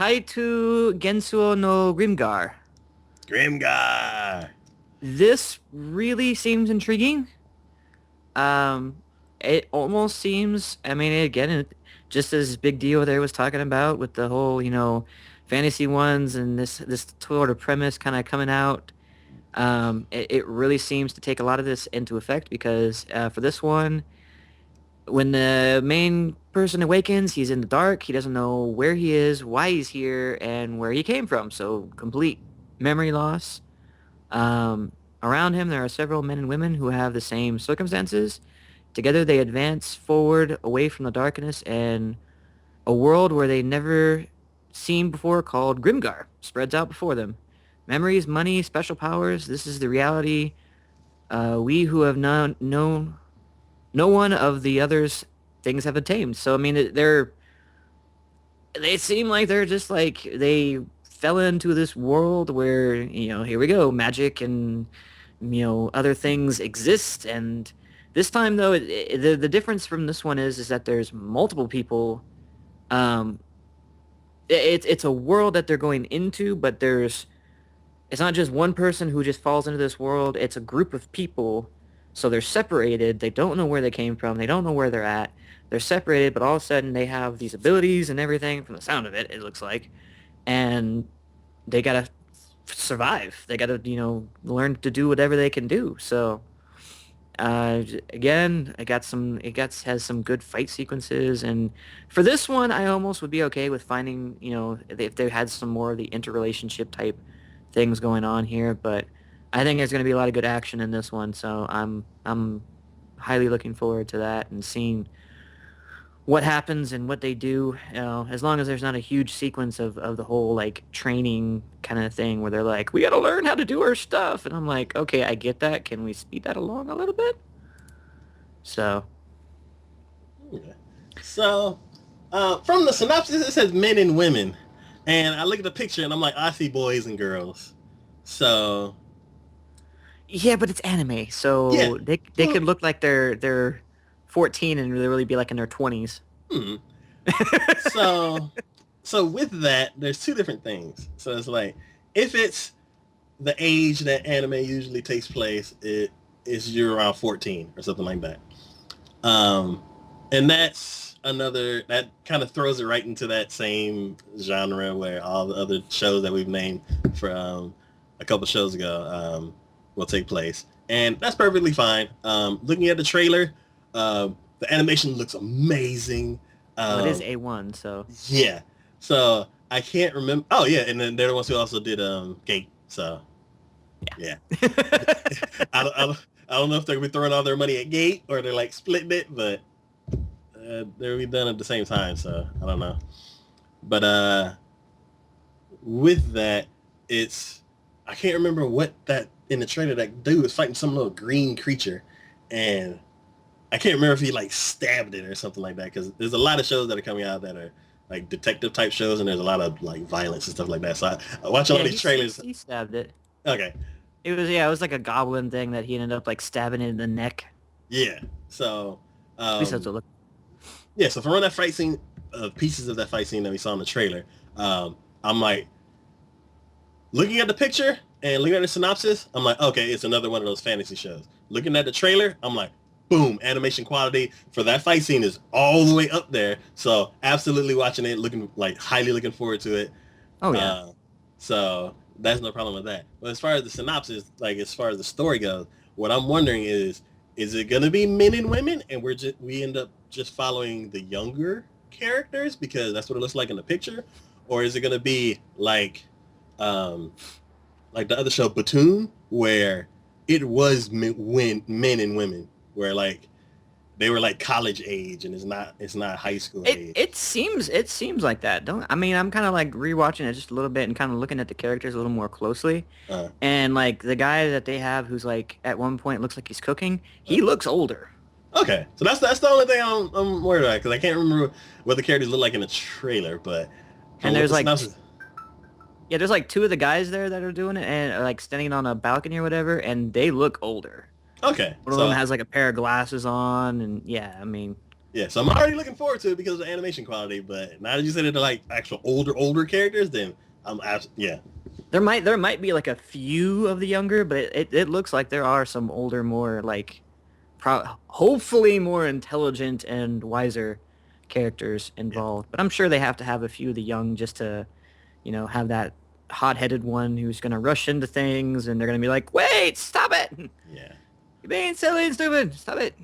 Haitu Gensou no Grimgar. Grimgar. This really seems intriguing. Um, it almost seems, I mean, again, just as Big Dio there was talking about with the whole, fantasy ones and this sort of premise kind of coming out. It really seems to take a lot of this into effect because for this one, when the main person awakens, he's in the dark. He doesn't know where he is, why he's here, and where he came from. So complete memory loss. Um, Around him, there are several men and women who have the same circumstances. Together, they advance forward away from the darkness, and a world where they never seen before called Grimgar spreads out before them. Memories, money, special powers. This is the reality we who have known no one of the others things have attained. So I mean, they seem like they're just like they fell into this world where here we go, magic and other things exist. And this time though, the difference from this one is that there's multiple people. Um, it's a world that they're going into, but it's not just one person who just falls into this world. It's a group of people. So they're separated. They don't know where they came from. They don't know where they're at. They're separated, but all of a sudden they have these abilities and everything from the sound of it, it looks like. And they gotta survive. They gotta, learn to do whatever they can do. So, again, has some good fight sequences. And for this one, I almost would be okay with finding, if they had some more of the interrelationship type things going on here, but I think there's going to be a lot of good action in this one, so I'm highly looking forward to that and seeing what happens and what they do. As long as there's not a huge sequence of the whole like training kind of thing where they're like, we got to learn how to do our stuff, and I'm like, okay, I get that. Can we speed that along a little bit? So, Okay. So, from the synopsis, it says men and women, and I look at the picture and I'm like, I see boys and girls. So, yeah, but it's anime, yeah. so they Well, could look like they're 14 and really be like in their 20s. hmm. So, so with that, there's two different things. So it's like, if it's the age that anime usually takes place, it is you're around 14 or something like that. Um, and that's another that kind of throws it right into that same genre where all the other shows that we've named for a couple shows ago will take place, and that's perfectly fine. Looking at the trailer, the animation looks amazing. Well, it is Um, A1, so yeah, so I can't remember. Oh yeah, and then they're the ones who also did Gate. So yeah, I don't know if they're gonna be throwing all their money at Gate or they're like splitting it, but they'll be done at the same time. So I don't know. But with that, it's I can't remember what that in the trailer that dude was fighting some little green creature, and I can't remember if he like stabbed it or something like that because there's a lot of shows that are coming out that are like detective type shows and there's a lot of like violence and stuff like that. So I watch all yeah, these trailers. he stabbed it. Okay, It was like a goblin thing that he ended up like stabbing it in the neck. yeah. So At least that's um, what it looked. yeah. So from that fight scene, pieces of that fight scene that we saw in the trailer, I'm like looking at the picture and looking at the synopsis. I'm like, okay, it's another one of those fantasy shows. Looking at the trailer, I'm like, boom, animation quality for that fight scene is all the way up there. So absolutely watching it, looking like highly looking forward to it. Oh yeah. Uh, so that's no problem with that. But as far as the synopsis, like as far as the story goes, what I'm wondering is it gonna be men and women, and we end up just following the younger characters because that's what it looks like in the picture, or is it gonna be um, like the other show Platoon, where it was men and women, where like they were like college age, and it's not high school age. It seems like that. Don't I mean I'm kind of like rewatching it just a little bit and kind of looking at the characters a little more closely. Uh, And like the guy that they have who's like at one point looks like he's cooking, uh, he looks older. okay, so that's the only thing I'm worried about because I can't remember what the characters look like in the trailer, but And from what there's the like synopsis. yeah, there's like two of the guys there that are doing it and are like standing on a balcony or whatever, and they look older. Okay, One of them so has like a pair of glasses on, and yeah, I mean, Yeah, so I'm already looking forward to it because of the animation quality. But now that you said it, they're like actual older characters, then yeah, There might be like a few of the younger, but it looks like there are some older, more like hopefully more intelligent and wiser characters yeah, involved. But I'm sure they have to have a few of the young just to, have that hot-headed one who's gonna rush into things and they're gonna be like, "Wait, stop it! yeah. You're being silly and stupid. Stop it."